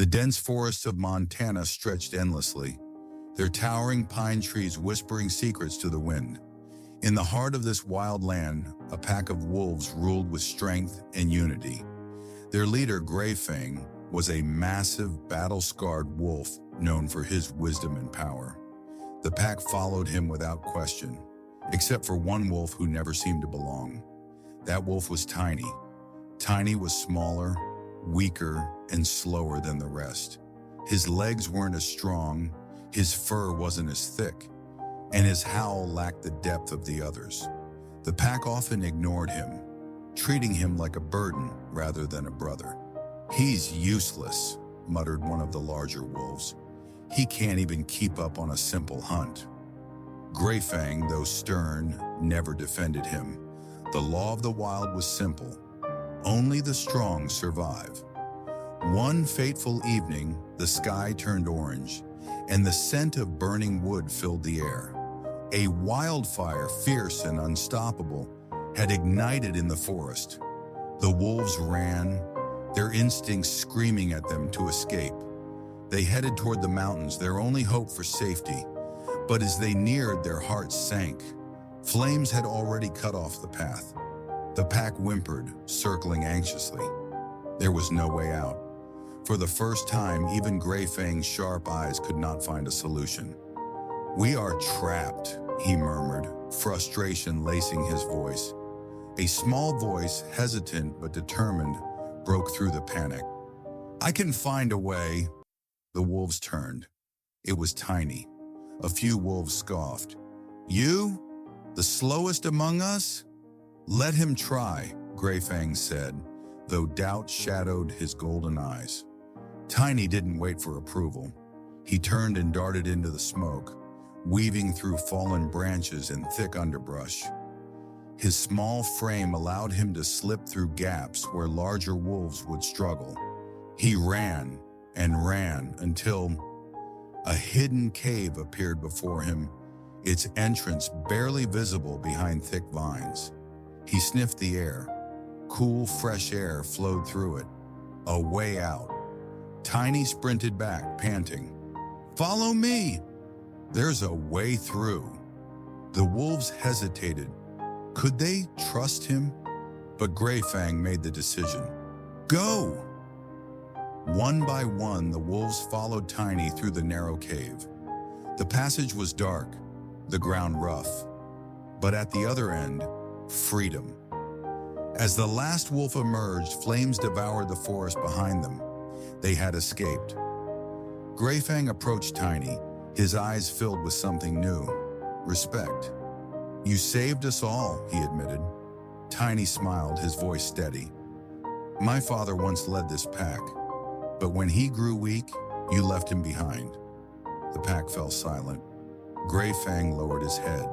The dense forests of Montana stretched endlessly, their towering pine trees whispering secrets to the wind. In the heart of this wild land, a pack of wolves ruled with strength and unity. Their leader, Gray Fang, was a massive, battle-scarred wolf known for his wisdom and power. The pack followed him without question, except for one wolf who never seemed to belong. That wolf was Tiny. Tiny was smaller, weaker, and slower than the rest. His legs weren't as strong, his fur wasn't as thick, and his howl lacked the depth of the others. The pack often ignored him, treating him like a burden rather than a brother. "He's useless," muttered one of the larger wolves. "He can't even keep up on a simple hunt." Gray Fang, though stern, never defended him. The law of the wild was simple. Only the strong survive. One fateful evening, the sky turned orange, and the scent of burning wood filled the air. A wildfire, fierce and unstoppable, had ignited in the forest. The wolves ran, their instincts screaming at them to escape. They headed toward the mountains, their only hope for safety. But as they neared, their hearts sank. Flames had already cut off the path. The pack whimpered, circling anxiously. There was no way out. For the first time, even Gray Fang's sharp eyes could not find a solution. "We are trapped," he murmured, frustration lacing his voice. A small voice, hesitant but determined, broke through the panic. "I can find a way." The wolves turned. It was Tiny. A few wolves scoffed. "You? The slowest among us?" "Let him try," Gray Fang said, though doubt shadowed his golden eyes. Tiny didn't wait for approval. He turned and darted into the smoke, weaving through fallen branches and thick underbrush. His small frame allowed him to slip through gaps where larger wolves would struggle. He ran and ran until a hidden cave appeared before him, its entrance barely visible behind thick vines. He sniffed the air. Cool, fresh air flowed through it. A way out. Tiny sprinted back, panting. "Follow me!" "There's a way through." The wolves hesitated. Could they trust him? But Gray Fang made the decision. "Go!" One by one, the wolves followed Tiny through the narrow cave. The passage was dark, the ground rough. But at the other end, freedom. As the last wolf emerged, flames devoured the forest behind them. They had escaped. Gray Fang approached Tiny, his eyes filled with something new. Respect. "You saved us all," he admitted. Tiny smiled, his voice steady. "My father once led this pack, but when he grew weak, you left him behind." The pack fell silent. Gray Fang lowered his head.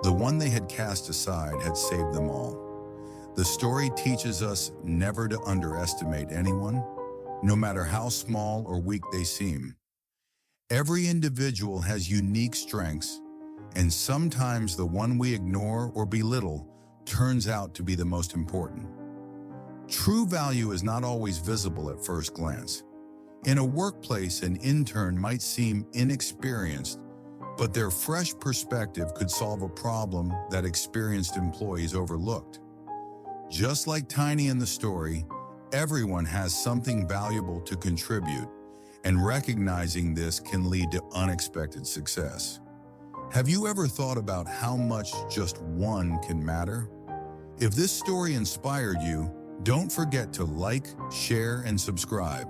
The one they had cast aside had saved them all. The story teaches us never to underestimate anyone, no matter how small or weak they seem. Every individual has unique strengths, and sometimes the one we ignore or belittle turns out to be the most important. True value is not always visible at first glance. In a workplace, an intern might seem inexperienced, but their fresh perspective could solve a problem that experienced employees overlooked. Just like Tiny in the story, everyone has something valuable to contribute, and recognizing this can lead to unexpected success. Have you ever thought about how much just one can matter? If this story inspired you, don't forget to like, share, and subscribe.